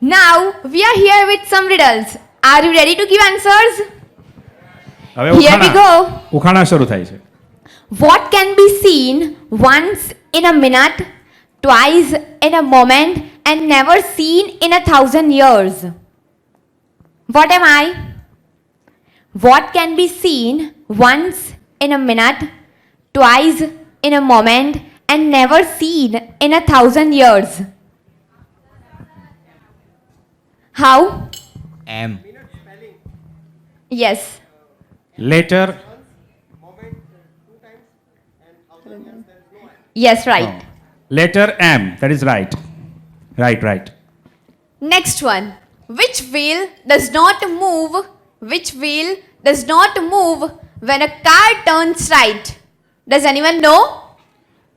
Now we are here with some riddles. Are you ready to give answers? હવે Here we go. ઉખાણા શરૂ થાય છે. What can be seen once in a minute, twice in a moment, and never seen in 1,000 years? What am I? What can be seen once in a minute, twice in a moment, and never seen in 1,000 years? How? M. Yes. Letter Yes, right. Letter M, that is right. Right. Next one. Which wheel does not move? Which wheel does not move when a car turns right? Does anyone know?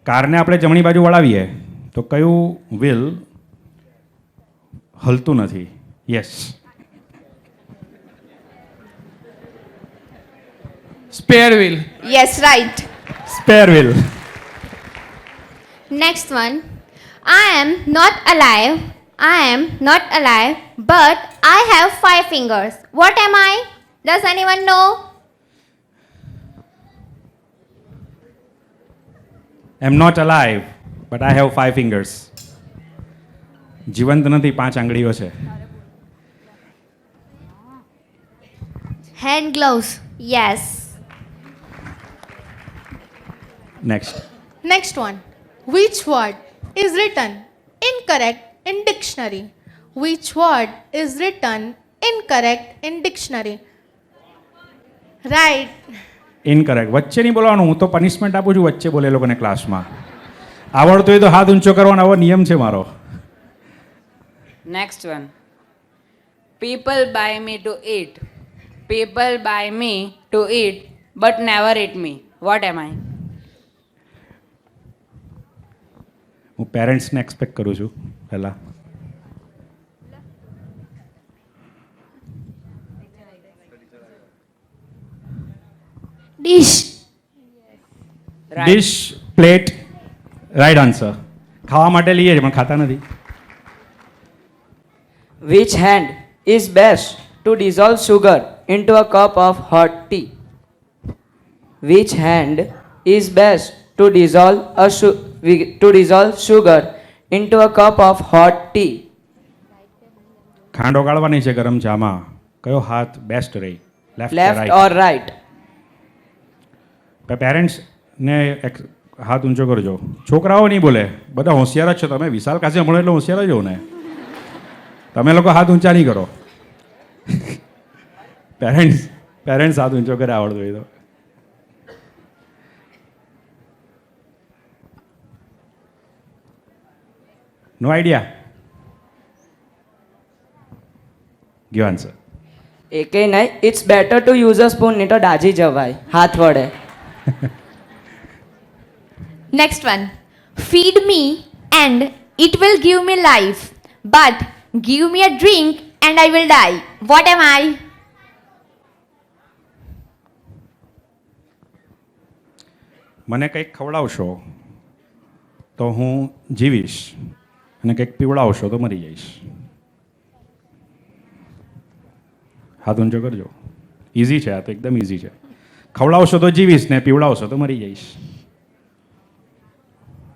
કારને આપણે જમણી બાજુ વળાવીએ તો કયું wheel હલતું નથી? Yes. Spare wheel. Yes, right. Spare wheel. Next one. I am not alive. I am not alive, but I have 5 fingers. What am I? Does anyone know? Am not alive but I have 5 fingers. જીવંત નથી, 5 આંગળીઓ છે. Hand gloves. Yes. Next. Next one. Which word is written incorrect in dictionary? Which word is written incorrect in dictionary? Right. Incorrect. વચ્ચે નહીં બોલવાનું. હું તો punishment આપું છું વચ્ચે બોલે લોકોને ક્લાસમાં. આવડતું હોય તો હાથ ઊંચો કરવાનો, આવો નિયમ છે મારો. Next one. People buy me to eat. People buy me to eat, but never eat me. What am I? હું પેરેન્ટ્સને એક્સપેક્ટ કરું છું પહેલાં. Dish. Right. Dish, plate, right answer. ખાવા માટે લઈએ છીએ પણ ખાતા નથી. Which hand is best to dissolve sugar into a cup of hot tea? Which hand is best to dissolve sugar into a cup of hot tea? ખાંડ ઓગાળવાની છે ગરમ ચામાં. કયો હાથ બેસ્ટ રહી? Left or right? પેરેન્ટ્સને હાથ ઊંચો કરજો. છોકરાઓ નહીં બોલે, બધા હોશિયાર જ છો તમે. વિશાલ કાશે હમણાં એટલે હોશિયાર જ હો ને. તમે લોકો હાથ ઊંચા નહીં કરો. પેરેન્ટ્સ હાથ ઊંચો કરે આવડતું હોય તો. નો આઈડિયા. Give answer. એકે નહીં. It's better to use a spoon નહીં તો દાજી જવાય હાથ વડે. Next one. Feed me and it will give me life, but give me a drink and I will die. What am I? મને કંઈક ખવડાવશો તો હું જીવીશ અને કંઈક પીવડાવશો તો મરી જઈશ. હાથ ઊંચો કરજો. ઇઝી છે આ તો, એકદમ ઇઝી છે. ખવડાવશો તો જીવીશ ને પીવડાવશો તો મરી જઈશ.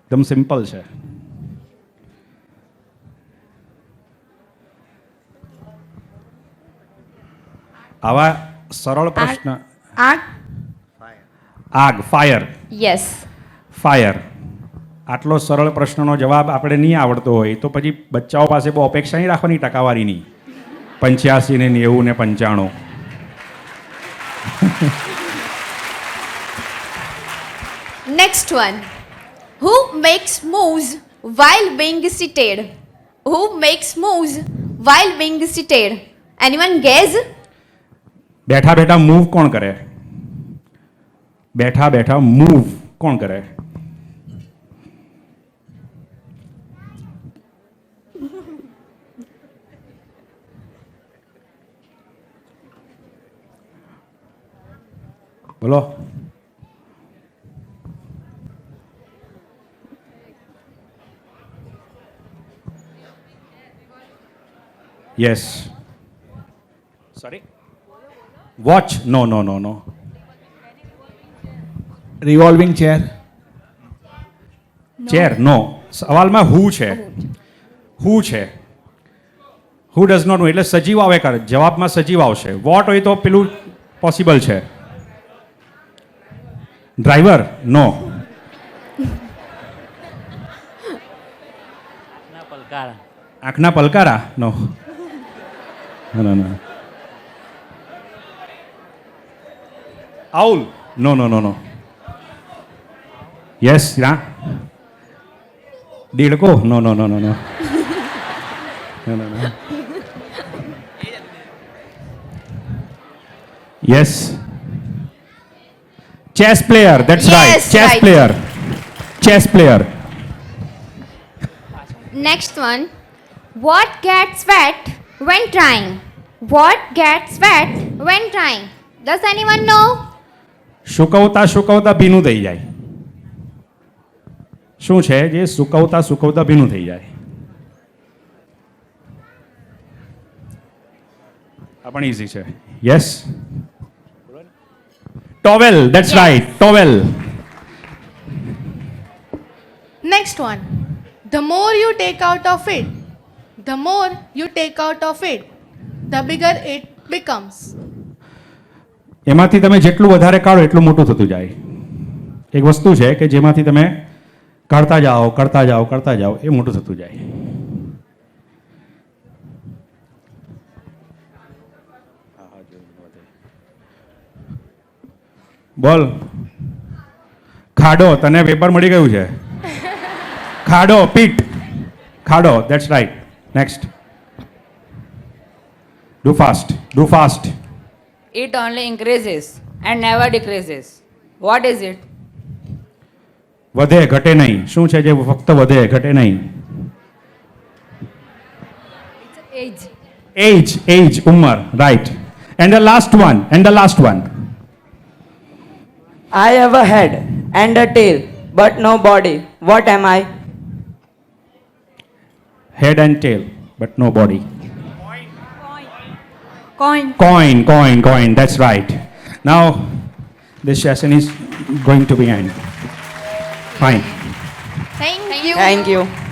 એકદમ સિમ્પલ છે. આવા સરળ પ્રશ્ન. આગ, ફાયર. Yes. ફાયર. આટલો સરળ પ્રશ્નનો જવાબ આપણે નહીં આવડતો હોય તો પછી બચ્ચાઓ પાસે બહુ અપેક્ષા નહીં રાખવાની ટકાવારીની. 85 ને 90 ને 95. Next one. Who makes moves while being seated? Who makes moves while being seated? Anyone guess? બેઠા બેઠા મૂવ કોણ કરે? બેઠા બેઠા મૂવ કોણ કરે? બોલો. યસ સોરી વોચ નો નો નો નો Revolving chair. ચેર નો સવાલમાં હુ છે હુ છે હુ ડઝ નોટ નો એટલે સજીવ આવે કરે જવાબમાં સજીવ આવશે વોટ હોય તો પેલું પોસિબલ છે ડ્રાઈવર નો આંખના પલકારા નો નો નો આઉલ નો નો નો નો યસ ના દેડકો નો નો નો નો નો નો નો નો yes chess player that's right Yes, chess right. player chess player Next one. What gets wet when trying? What gets wet when trying? Does anyone know? સુકવતા સુકવતા ભીનું થઈ જાય શું છે જે સુકવતા સુકવતા ભીનું થઈ જાય આ પણ ઈઝી છે yes towel that's Yes. Right towel Next one. The more you take out of it, the more you take out of it, the bigger it becomes. એમાંથી તમે જેટલું વધારે કાઢો એટલું મોટું થતું જાય એક વસ્તુ છે કે જેમાંથી તમે કાઢતા જાઓ કરતા જાઓ કરતા જાઓ એ મોટું થતું જાય બોલ ખાડો તને પેપર મળી ગયું છે ખાડો પીટ ખાડો that's right next do fast It only increases and never decreases. What is it? વધે ઘટે નહીં શું છે જે ફક્ત વધે ઘટે નહીં એજ ઉંમર right and the last one I have a head and a tail, but no body. What am I? head and tail but no body Coin. coin that's right now this session is going to be end fine Thank you. Thank you.